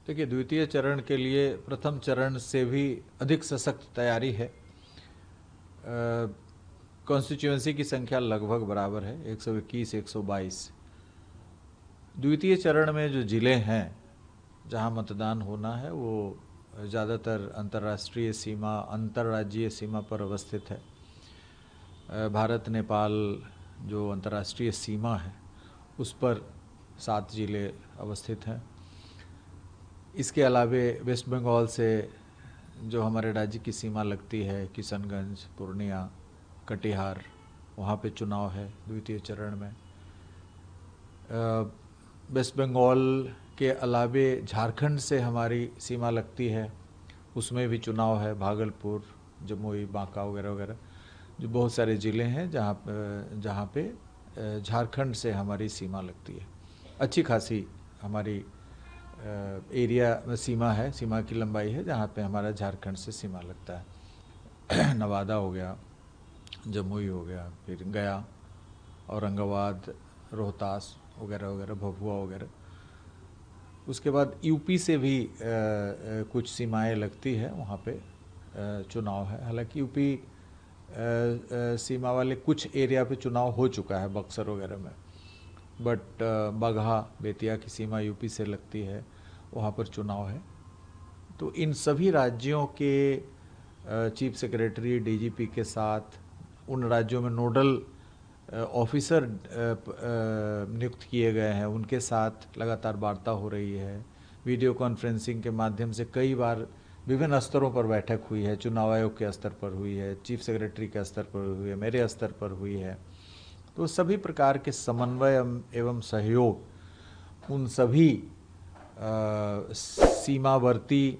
देखिए, द्वितीय चरण के लिए प्रथम चरण से भी अधिक सशक्त तैयारी है। कॉन्स्टिट्यूएंसी की संख्या लगभग बराबर है, 121 122। द्वितीय चरण में जो ज़िले हैं जहां मतदान होना है वो ज़्यादातर अंतर्राष्ट्रीय सीमा, अंतर्राज्यीय सीमा पर अवस्थित है। भारत नेपाल जो अंतर्राष्ट्रीय सीमा है उस पर 7 ज़िले अवस्थित हैं। इसके अलावे वेस्ट बंगाल से जो हमारे राज्य की सीमा लगती है, किशनगंज, पूर्णिया, कटिहार, वहाँ पे चुनाव है द्वितीय चरण में। वेस्ट बंगाल के अलावे झारखंड से हमारी सीमा लगती है, उसमें भी चुनाव है। भागलपुर, जमुई, बांका वगैरह वगैरह जो बहुत सारे ज़िले हैं जहाँ पे झारखंड से हमारी सीमा लगती है। अच्छी खासी हमारी एरिया सीमा है, सीमा की लंबाई है जहाँ पे हमारा झारखंड से सीमा लगता है। नवादा हो गया, जमुई हो गया, फिर गया, औरंगाबाद, रोहतास वगैरह वगैरह, भभुआ वगैरह। उसके बाद यूपी से भी कुछ सीमाएं लगती है, वहाँ पे चुनाव है। हालांकि यूपी सीमा वाले कुछ एरिया पे चुनाव हो चुका है, बक्सर वगैरह में, बट बगहा, बेतिया की सीमा यूपी से लगती है, वहाँ पर चुनाव है। तो इन सभी राज्यों के चीफ सेक्रेटरी, डीजीपी के साथ उन राज्यों में नोडल ऑफिसर नियुक्त किए गए हैं, उनके साथ लगातार वार्ता हो रही है। वीडियो कॉन्फ्रेंसिंग के माध्यम से कई बार विभिन्न स्तरों पर बैठक हुई है। चुनाव आयोग के स्तर पर हुई है, चीफ सेक्रेटरी के स्तर पर हुई है, मेरे स्तर पर हुई है। तो सभी प्रकार के समन्वय एवं सहयोग उन सभी सीमावर्ती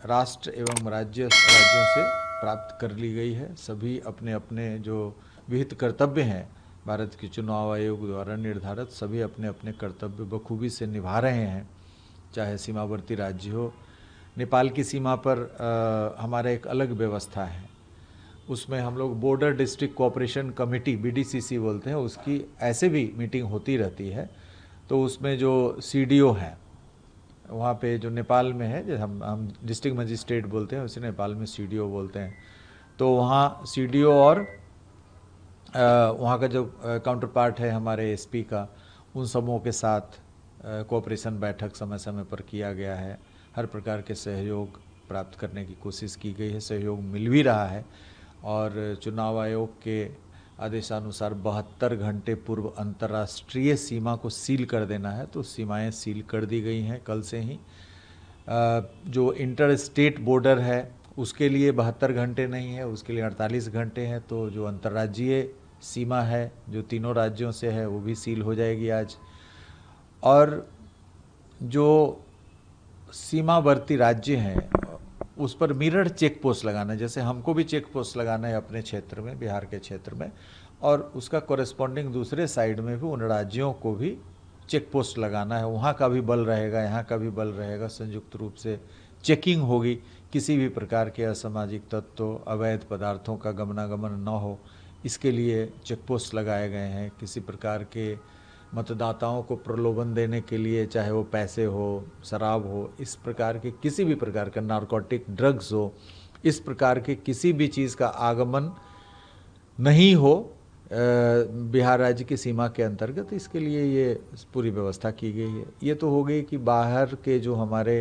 राष्ट्र एवं राज्यों से प्राप्त कर ली गई है। सभी अपने अपने जो विहित कर्तव्य हैं भारत के चुनाव आयोग द्वारा निर्धारित, सभी अपने अपने कर्तव्य बखूबी से निभा रहे हैं। चाहे सीमावर्ती राज्य हो, नेपाल की सीमा पर हमारा एक अलग व्यवस्था है। उसमें हम लोग border district cooperation committee, BDCC बोलते हैं, उसकी ऐसे भी मीटिंग होती रहती है। तो उसमें जो सीडीओ हैं वहाँ पे, जो नेपाल में है, जो हम डिस्ट्रिक्ट मजिस्ट्रेट बोलते हैं, उसे नेपाल में सीडीओ बोलते हैं। तो वहाँ सीडीओ और वहाँ का जो काउंटर पार्ट है हमारे एसपी का, उन सबों के साथ कोऑपरेशन बैठक समय समय पर किया गया है। हर प्रकार के सहयोग प्राप्त करने की कोशिश की गई है, सहयोग मिल भी रहा है। और चुनाव आयोग के आदेशानुसार 72 घंटे पूर्व अंतर्राष्ट्रीय सीमा को सील कर देना है, तो सीमाएं सील कर दी गई हैं कल से ही। जो इंटर स्टेट बॉर्डर है उसके लिए 72 घंटे नहीं है, उसके लिए 48 घंटे हैं। तो जो अंतर्राज्यीय सीमा है जो तीनों राज्यों से है वो भी सील हो जाएगी आज। और जो सीमावर्ती राज्य हैं उस पर मिरर चेक पोस्ट लगाना है। जैसे हमको भी चेक पोस्ट लगाना है अपने क्षेत्र में, बिहार के क्षेत्र में, और उसका कॉरेस्पॉन्डिंग दूसरे साइड में भी उन राज्यों को भी चेक पोस्ट लगाना है। वहाँ का भी बल रहेगा, यहाँ का भी बल रहेगा, संयुक्त रूप से चेकिंग होगी। किसी भी प्रकार के असामाजिक तत्वों, अवैध पदार्थों का गमनागमन न हो, इसके लिए चेक पोस्ट लगाए गए हैं। किसी प्रकार के मतदाताओं को प्रलोभन देने के लिए, चाहे वो पैसे हो, शराब हो, इस प्रकार के किसी भी प्रकार का, नारकोटिक ड्रग्स हो, इस प्रकार के किसी भी चीज़ का आगमन नहीं हो बिहार राज्य की सीमा के अंतर्गत। इसके लिए ये पूरी व्यवस्था की गई है। ये तो हो गई कि बाहर के जो हमारे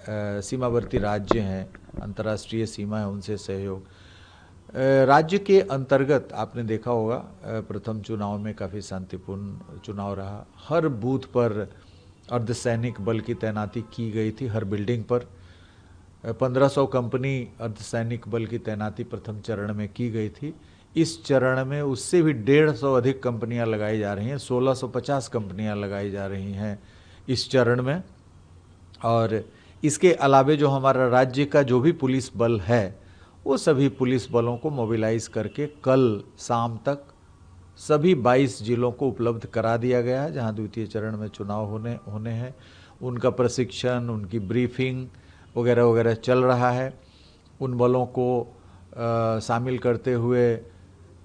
सीमावर्ती राज्य हैं, अंतर्राष्ट्रीय सीमा है, उनसे सहयोग। राज्य के अंतर्गत आपने देखा होगा प्रथम चुनाव में काफ़ी शांतिपूर्ण चुनाव रहा। हर बूथ पर अर्धसैनिक बल की तैनाती की गई थी, हर बिल्डिंग पर 1500 कंपनी अर्धसैनिक बल की तैनाती प्रथम चरण में की गई थी। इस चरण में उससे भी 150 अधिक कंपनियां लगाई जा रही हैं, 1650 कंपनियां लगाई जा रही हैं इस चरण में। और इसके अलावे जो हमारा राज्य का जो भी पुलिस बल है, वो सभी पुलिस बलों को मोबिलाइज करके कल शाम तक सभी 22 जिलों को उपलब्ध करा दिया गया है जहां द्वितीय चरण में चुनाव होने हैं। उनका प्रशिक्षण, उनकी ब्रीफिंग वगैरह वगैरह चल रहा है। उन बलों को शामिल करते हुए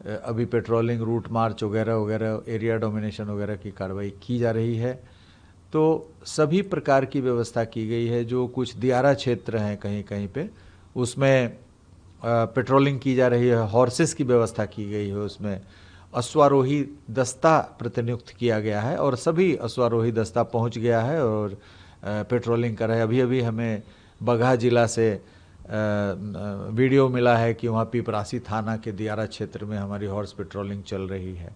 अभी पेट्रोलिंग, रूट मार्च वगैरह वगैरह, एरिया डोमिनेशन वगैरह की कार्रवाई की जा रही है। तो सभी प्रकार की व्यवस्था की गई है। जो कुछ दियारा क्षेत्र हैं कहीं कहीं पे, उसमें पेट्रोलिंग की जा रही है, हॉर्सेस की व्यवस्था की गई है, उसमें अश्वारोही दस्ता प्रतिनियुक्त किया गया है और सभी अश्वारोही दस्ता पहुंच गया है और पेट्रोलिंग कर रहा है। अभी अभी हमें बगहा जिला से वीडियो मिला है कि वहाँ पिपरासी थाना के दियारा क्षेत्र में हमारी हॉर्स पेट्रोलिंग चल रही है।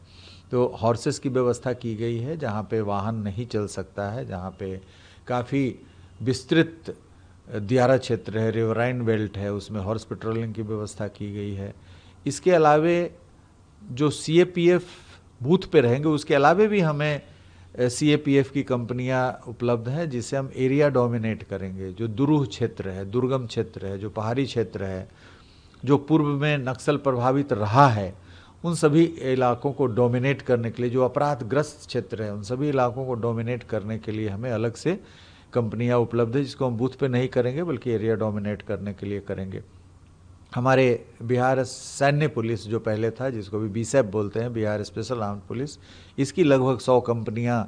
तो हॉर्सेस की व्यवस्था की गई है, जहाँ पे वाहन नहीं चल सकता है, जहाँ पे काफ़ी विस्तृत दियारा क्षेत्र है, रिवराइन बेल्ट है, उसमें हॉर्स पेट्रोलिंग की व्यवस्था की गई है। इसके अलावे जो सीएपीएफ बूथ पे रहेंगे, उसके अलावे भी हमें सीएपीएफ की कंपनियां उपलब्ध हैं, जिससे हम एरिया डोमिनेट करेंगे। जो दुरूह क्षेत्र है, दुर्गम क्षेत्र है, जो पहाड़ी क्षेत्र है, जो पूर्व में नक्सल प्रभावित रहा है, उन सभी इलाकों को डोमिनेट करने के लिए, जो अपराधग्रस्त क्षेत्र है, उन सभी इलाकों को डोमिनेट करने के लिए हमें अलग से कंपनियां उपलब्ध है, जिसको हम बूथ पे नहीं करेंगे बल्कि एरिया डोमिनेट करने के लिए करेंगे। हमारे बिहार सैन्य पुलिस जो पहले था, जिसको भी बीसैप बोलते हैं, बिहार स्पेशल आर्म्ड पुलिस, इसकी लगभग 100 कंपनियां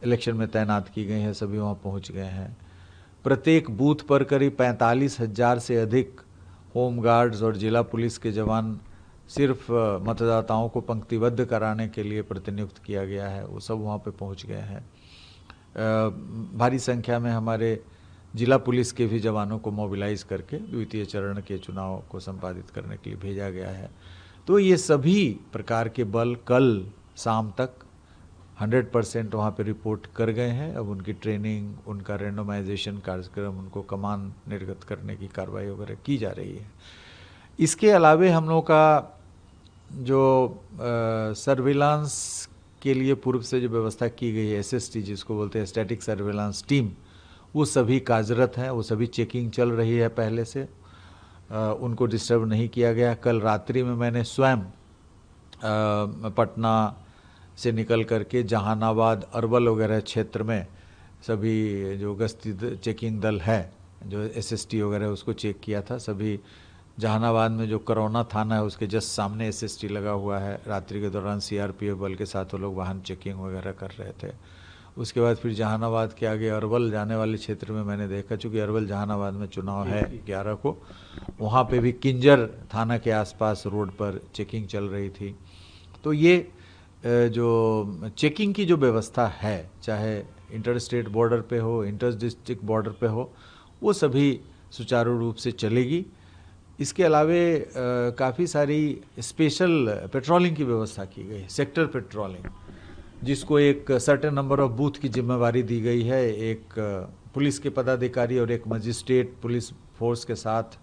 इलेक्शन में तैनात की गई हैं, सभी वहाँ पहुँच गए हैं। प्रत्येक बूथ पर करीब 45,000 से अधिक होम गार्ड्स और जिला पुलिस के जवान सिर्फ मतदाताओं को पंक्तिबद्ध कराने के लिए प्रतिनियुक्त किया गया है, वो सब वहाँ पे पहुँच गए हैं। भारी संख्या में हमारे जिला पुलिस के भी जवानों को मोबिलाइज करके द्वितीय चरण के चुनाव को संपादित करने के लिए भेजा गया है। तो ये सभी प्रकार के बल कल शाम तक 100% वहाँ पे रिपोर्ट कर गए हैं। अब उनकी ट्रेनिंग, उनका रेंडोमाइजेशन कार्यक्रम, उनको कमान निर्गत करने की कार्रवाई वगैरह की जा रही है। इसके अलावे हम लोगों का जो सर्विलांस के लिए पूर्व से जो व्यवस्था की गई है, एसएसटी जिसको बोलते हैं, स्टैटिक सर्विलांस टीम, वो सभी कार्यरत हैं, वो सभी चेकिंग चल रही है पहले से, उनको डिस्टर्ब नहीं किया गया। कल रात्रि में मैंने स्वयं पटना से निकल करके जहानाबाद, अरवल वगैरह क्षेत्र में सभी जो गश्ती चेकिंग दल है, जो एसएसटी वगैरह, उसको चेक किया था। सभी जहानाबाद में जो करोना थाना है उसके जस्ट सामने एसएसटी लगा हुआ है। रात्रि के दौरान सीआरपीएफ बल के साथ वो लोग वाहन चेकिंग वगैरह कर रहे थे। उसके बाद फिर जहानाबाद के आगे अरवल जाने वाले क्षेत्र में मैंने देखा, चूँकि अरवल जहानाबाद में चुनाव है 11 को, वहाँ पे भी किंजर थाना के आसपास रोड पर चेकिंग चल रही थी। तो ये जो चेकिंग की जो व्यवस्था है, चाहे इंटर स्टेट बॉर्डर पे हो, इंटर डिस्ट्रिक्ट बॉर्डर पे हो, वो सभी सुचारू रूप से चलेगी। इसके अलावे काफ़ी सारी स्पेशल पेट्रोलिंग की व्यवस्था की गई है, सेक्टर पेट्रोलिंग, जिसको एक सर्टेन नंबर ऑफ बूथ की जिम्मेवारी दी गई है। एक पुलिस के पदाधिकारी और एक मजिस्ट्रेट पुलिस फोर्स के साथ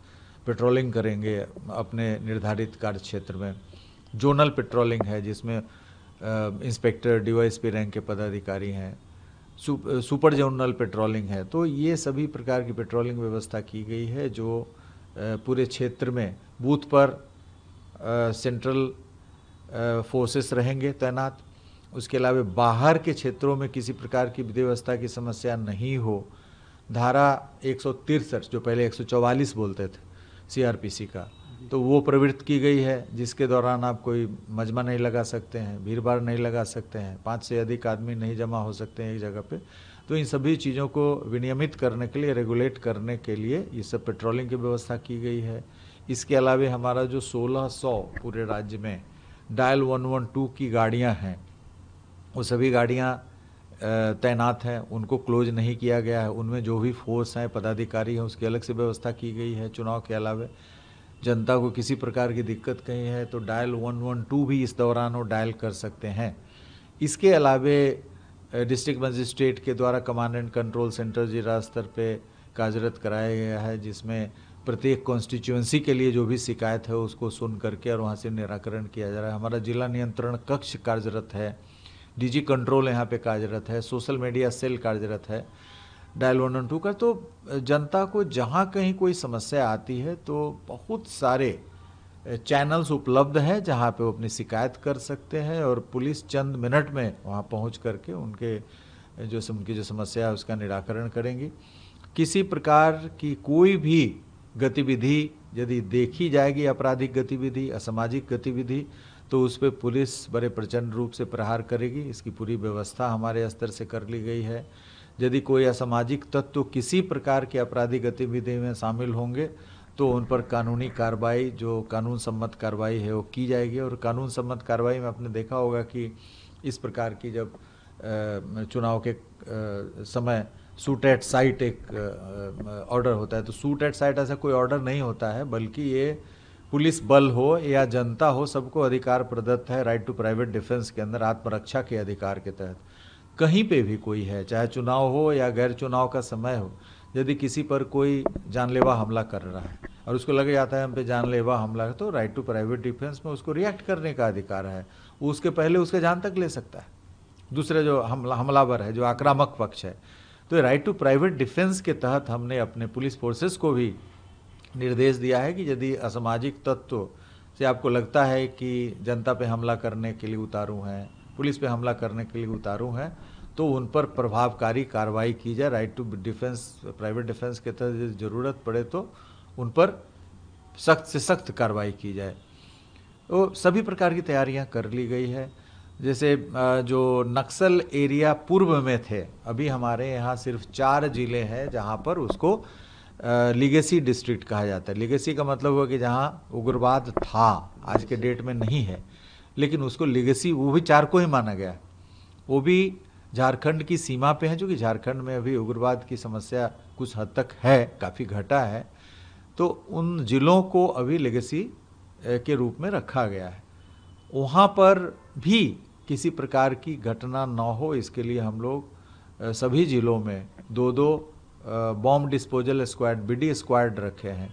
पेट्रोलिंग करेंगे अपने निर्धारित कार्य क्षेत्र में। जोनल पेट्रोलिंग है, जिसमें इंस्पेक्टर, डीवाईएसपी रैंक के पदाधिकारी हैं। सुपर जोनल पेट्रोलिंग है। तो ये सभी प्रकार की पेट्रोलिंग व्यवस्था की गई है, जो पूरे क्षेत्र में बूथ पर सेंट्रल फोर्सेस रहेंगे तैनात। उसके अलावा बाहर के क्षेत्रों में किसी प्रकार की व्यवस्था की समस्या नहीं हो। धारा 163, जो पहले 144 बोलते थे सीआरपीसी का, तो वो प्रवृत्त की गई है, जिसके दौरान आप कोई मजमा नहीं लगा सकते हैं, भीड़ भाड़ नहीं लगा सकते हैं, 5 से अधिक आदमी नहीं जमा हो सकते हैं एक जगह पे। तो इन सभी चीज़ों को विनियमित करने के लिए, रेगुलेट करने के लिए ये सब पेट्रोलिंग की व्यवस्था की गई है। इसके अलावा हमारा जो 1600 पूरे राज्य में डायल 112 की गाड़ियाँ हैं, वो सभी गाड़ियाँ तैनात हैं, उनको क्लोज नहीं किया गया है। उनमें जो भी फोर्स हैं, पदाधिकारी हैं, उसकी अलग से व्यवस्था की गई है। चुनाव के अलावा जनता को किसी प्रकार की दिक्कत कहीं है तो डायल 112 भी इस दौरान वो डायल कर सकते हैं। इसके अलावा डिस्ट्रिक्ट मजिस्ट्रेट के द्वारा कमांड एंड कंट्रोल सेंटर जिला स्तर पे कार्यरत कराया गया है, जिसमें प्रत्येक कॉन्स्टिट्यूएंसी के लिए जो भी शिकायत है उसको सुन करके और वहाँ से निराकरण किया जा रहा है। हमारा जिला नियंत्रण कक्ष कार्यरत है, डीजी कंट्रोल यहाँ पे कार्यरत है, सोशल मीडिया सेल कार्यरत है डायल 112 का। तो जनता को जहाँ कहीं कोई समस्या आती है तो बहुत सारे चैनल्स उपलब्ध हैं जहाँ पे वो अपनी शिकायत कर सकते हैं और पुलिस चंद मिनट में वहाँ पहुँच करके उनकी जो समस्या है उसका निराकरण करेंगी। किसी प्रकार की कोई भी गतिविधि यदि देखी जाएगी, आपराधिक गतिविधि, असामाजिक गतिविधि, तो उस पर पुलिस बड़े प्रचंड रूप से प्रहार करेगी। इसकी पूरी व्यवस्था हमारे स्तर से कर ली गई है। यदि कोई असामाजिक तत्व किसी प्रकार की आपराधिक गतिविधि में शामिल होंगे तो उन पर कानूनी कार्रवाई, जो कानून सम्मत कार्रवाई है वो की जाएगी। और कानून सम्मत कार्रवाई में आपने देखा होगा कि इस प्रकार की जब चुनाव के समय शूट एट साइट एक ऑर्डर होता है, तो शूट एट साइट ऐसा कोई ऑर्डर नहीं होता है, बल्कि ये पुलिस बल हो या जनता हो, सबको अधिकार प्रदत्त है राइट टू प्राइवेट डिफेंस के अंदर, आत्मरक्षा के अधिकार के तहत। कहीं पे भी कोई है, चाहे चुनाव हो या गैर चुनाव का समय हो, यदि किसी पर कोई जानलेवा हमला कर रहा है और उसको लग जाता है हम पे जानलेवा हमला है, तो राइट टू प्राइवेट डिफेंस में उसको रिएक्ट करने का अधिकार है। उसके पहले उसके जान तक ले सकता है, दूसरे जो हमलावर है, जो आक्रामक पक्ष है। तो राइट टू प्राइवेट डिफेंस के तहत हमने अपने पुलिस फोर्सेस को भी निर्देश दिया है कि यदि असामाजिक तत्व से आपको लगता है कि जनता पे हमला करने के लिए उतारू हैं, पुलिस पे हमला करने के लिए उतारू हैं, तो उन पर प्रभावकारी कार्रवाई की जाए। Right to defence, private defence के तहत यदि ज़रूरत पड़े तो उन पर सख्त से सख्त कार्रवाई की जाए। तो सभी प्रकार की तैयारियां कर ली गई है। जैसे जो नक्सल एरिया पूर्व में थे, अभी हमारे यहाँ सिर्फ 4 जिले हैं जहाँ पर उसको लीगेसी डिस्ट्रिक्ट कहा जाता है। लीगेसी का मतलब हुआ कि जहाँ उग्रवाद था, आज के डेट में नहीं है, लेकिन उसको लीगेसी, वो भी 4 को ही माना गया। वो भी झारखंड की सीमा पे है, जो कि झारखंड में अभी उग्रवाद की समस्या कुछ हद तक है, काफ़ी घटा है, तो उन जिलों को अभी लीगेसी के रूप में रखा गया है। वहाँ पर भी किसी प्रकार की घटना न हो, इसके लिए हम लोग सभी जिलों में 2-2 bomb disposal squad, BD squad रखे हैं।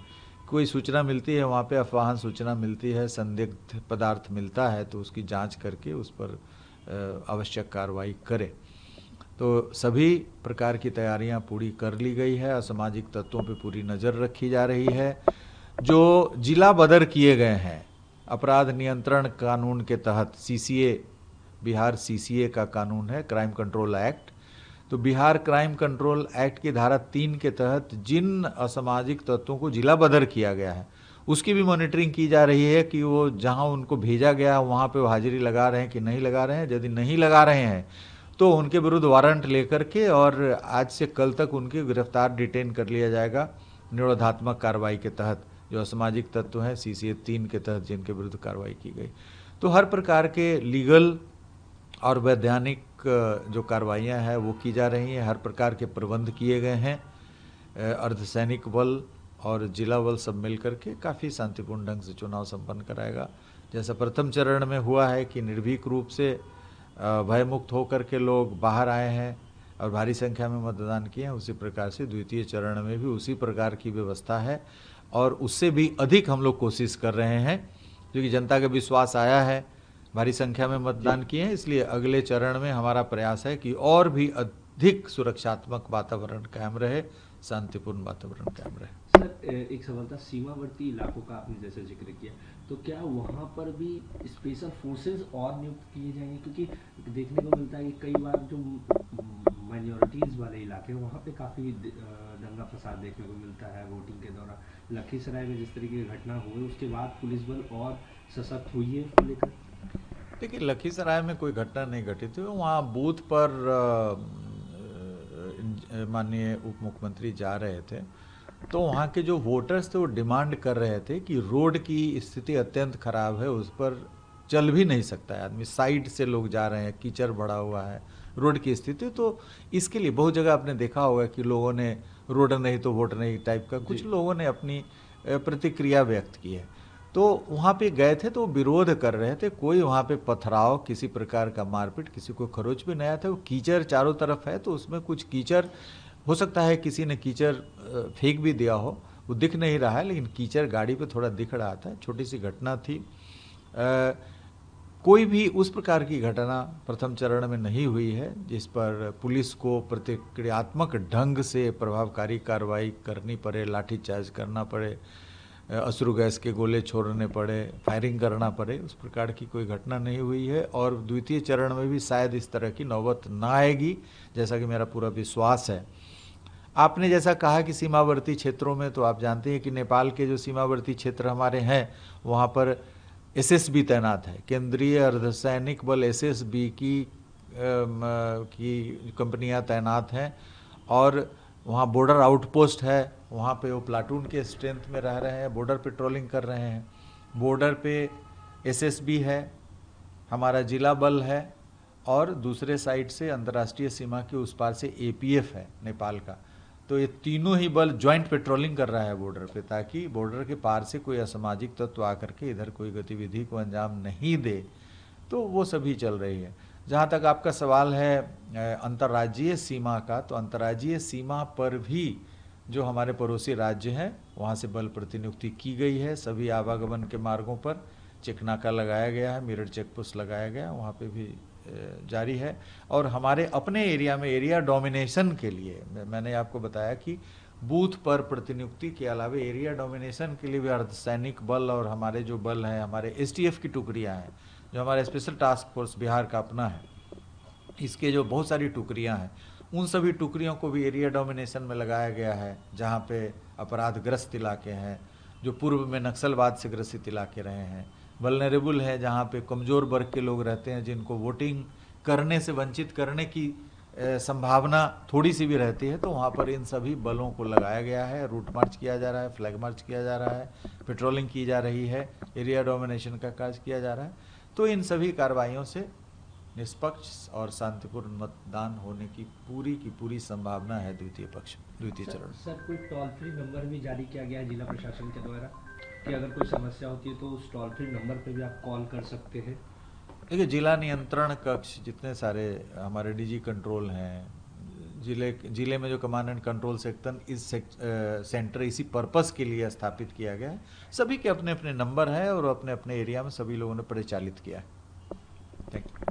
कोई सूचना मिलती है, वहाँ पे अफवाह सूचना मिलती है, संदिग्ध पदार्थ मिलता है, तो उसकी जांच करके उस पर आवश्यक कार्रवाई करें। तो सभी प्रकार की तैयारियां पूरी कर ली गई है। असामाजिक तत्वों पे पूरी नज़र रखी जा रही है। जो जिला बदर किए गए हैं अपराध नियंत्रण कानून के तहत, सीसीए, बिहार सीसीए का कानून है, क्राइम कंट्रोल एक्ट, तो बिहार क्राइम कंट्रोल एक्ट की धारा 3 के तहत जिन असामाजिक तत्वों को जिला बदर किया गया है, उसकी भी मॉनिटरिंग की जा रही है कि वो जहां उनको भेजा गया है वहाँ पे वो हाजिरी लगा रहे हैं कि नहीं लगा रहे हैं। यदि नहीं लगा रहे हैं तो उनके विरुद्ध वारंट लेकर के और आज से कल तक उनकी गिरफ्तार, डिटेन कर लिया जाएगा निरोधात्मक कार्रवाई के तहत, जो असामाजिक तत्व हैं सीसीए 3 के तहत जिनके विरुद्ध कार्रवाई की गई। तो हर प्रकार के लीगल और वैधानिक जो कार्रवाइयाँ हैं वो की जा रही हैं। हर प्रकार के प्रबंध किए गए हैं। अर्धसैनिक बल और जिला बल सब मिल करके काफ़ी शांतिपूर्ण ढंग से चुनाव संपन्न कराएगा। जैसा प्रथम चरण में हुआ है कि निर्भीक रूप से भयमुक्त होकर के लोग बाहर आए हैं और भारी संख्या में मतदान किए हैं, उसी प्रकार से द्वितीय चरण में भी उसी प्रकार की व्यवस्था है और उससे भी अधिक हम लोग कोशिश कर रहे हैं, क्योंकि जनता का विश्वास आया है, भारी संख्या में मतदान किए हैं। इसलिए अगले चरण में हमारा प्रयास है कि और भी अधिक सुरक्षात्मक वातावरण कायम रहे, शांतिपूर्ण वातावरण कायम रहे। सर, एक सवाल था, सीमावर्ती इलाकों का आपने जैसे जिक्र किया, तो क्या वहाँ पर भी स्पेशल फोर्सेस और नियुक्त किए जाएंगे? क्योंकि देखने को मिलता है कि कई बार जो माइनॉरिटीज़ वाले इलाके हैं वहाँ पे काफ़ी दंगा फसाद देखने को मिलता है वोटिंग के दौरान। लखीसराय में जिस तरीके की घटना हुई उसके बाद पुलिस बल और सशक्त हुई है इसको लेकर? देखिए, लखीसराय में कोई घटना नहीं घटित हुई। वहाँ बूथ पर माननीय उप मुख्यमंत्री जा रहे थे, तो वहाँ के जो वोटर्स थे वो डिमांड कर रहे थे कि रोड की स्थिति अत्यंत खराब है, उस पर चल भी नहीं सकता है आदमी, साइड से लोग जा रहे हैं, कीचड़ भरा हुआ है, रोड की स्थिति। तो इसके लिए बहुत जगह आपने देखा होगा कि लोगों ने रोड नहीं तो वोट नहीं टाइप का कुछ लोगों ने अपनी प्रतिक्रिया व्यक्त की है। तो वहाँ पे गए थे तो विरोध कर रहे थे, कोई वहाँ पे पथराव, किसी प्रकार का मारपीट, किसी को खरोच भी नहीं आया था। वो कीचड़ चारों तरफ है, तो उसमें कुछ कीचड़ हो सकता है किसी ने कीचड़ फेंक भी दिया हो, वो दिख नहीं रहा है, लेकिन कीचड़ गाड़ी पे थोड़ा दिख रहा था। छोटी सी घटना थी। कोई भी उस प्रकार की घटना प्रथम चरण में नहीं हुई है जिस पर पुलिस को प्रतिक्रियात्मक ढंग से प्रभावकारी कार्रवाई करनी पड़े, लाठीचार्ज करना पड़े, अश्रु गैस के गोले छोड़ने पड़े, फायरिंग करना पड़े, उस प्रकार की कोई घटना नहीं हुई है। और द्वितीय चरण में भी शायद इस तरह की नौबत ना आएगी, जैसा कि मेरा पूरा विश्वास है। आपने जैसा कहा कि सीमावर्ती क्षेत्रों में, तो आप जानते हैं कि नेपाल के जो सीमावर्ती क्षेत्र हमारे हैं वहाँ पर एसएसबी तैनात है। केंद्रीय अर्धसैनिक बल एसएसबी की की कंपनियां तैनात हैं, और वहाँ बॉर्डर आउटपोस्ट है, वहाँ पे वो प्लाटून के स्ट्रेंथ में रह रहे हैं, बॉर्डर पेट्रोलिंग कर रहे हैं। बॉर्डर पे एसएसबी है, हमारा जिला बल है, और दूसरे साइड से अंतर्राष्ट्रीय सीमा के उस पार से एपीएफ है नेपाल का। तो ये तीनों ही बल ज्वाइंट पेट्रोलिंग कर रहा है बॉर्डर पे, ताकि बॉर्डर के पार से कोई असामाजिक तत्व आकर के इधर कोई गतिविधि को अंजाम नहीं दे। तो वो सभी चल रही है। जहाँ तक आपका सवाल है अंतर्राज्यीय सीमा का, तो अंतर्राज्यीय सीमा पर भी जो हमारे पड़ोसी राज्य हैं वहाँ से बल प्रतिनियुक्ति की गई है। सभी आवागमन के मार्गों पर चेक नाका लगाया गया है, मेरठ चेक पोस्ट लगाया गया, वहाँ पे भी जारी है। और हमारे अपने एरिया में एरिया डोमिनेशन के लिए मैंने आपको बताया कि बूथ पर प्रतिनियुक्ति के अलावा एरिया डोमिनेशन के लिए भी अर्धसैनिक बल और हमारे जो बल हैं, हमारे एसटीएफ की टुकड़ियां हैं, जो हमारे स्पेशल टास्क फोर्स बिहार का अपना है, इसके जो बहुत सारी टुकड़ियां हैं, उन सभी टुकड़ियों को भी एरिया डोमिनेशन में लगाया गया है। जहाँ पे अपराधग्रस्त इलाके हैं, जो पूर्व में नक्सलवाद से ग्रसित इलाके रहे हैं, वल्नरेबल है, जहाँ पे कमज़ोर वर्ग के लोग रहते हैं, जिनको वोटिंग करने से वंचित करने की संभावना थोड़ी सी भी रहती है, तो वहाँ पर इन सभी बलों को लगाया गया है। रूट मार्च किया जा रहा है, फ्लैग मार्च किया जा रहा है, पेट्रोलिंग की जा रही है, एरिया डोमिनेशन का कार्य किया जा रहा है। तो इन सभी कार्रवाइयों से निष्पक्ष और शांतिपूर्ण मतदान होने की पूरी संभावना है द्वितीय चरण। सर कोई टोल फ्री नंबर भी जारी किया गया है जिला प्रशासन के द्वारा कि अगर कोई समस्या होती है तो उस टोल फ्री नंबर पे भी आप कॉल कर सकते हैं? देखिए, जिला नियंत्रण कक्ष जितने सारे हमारे डीजी कंट्रोल हैं, जिले में जो कमांड एंड कंट्रोल सेंटर इसी पर्पस के लिए स्थापित किया गया है। सभी के अपने अपने नंबर हैं और अपने अपने एरिया में सभी लोगों ने परिचालित किया है। Thank you.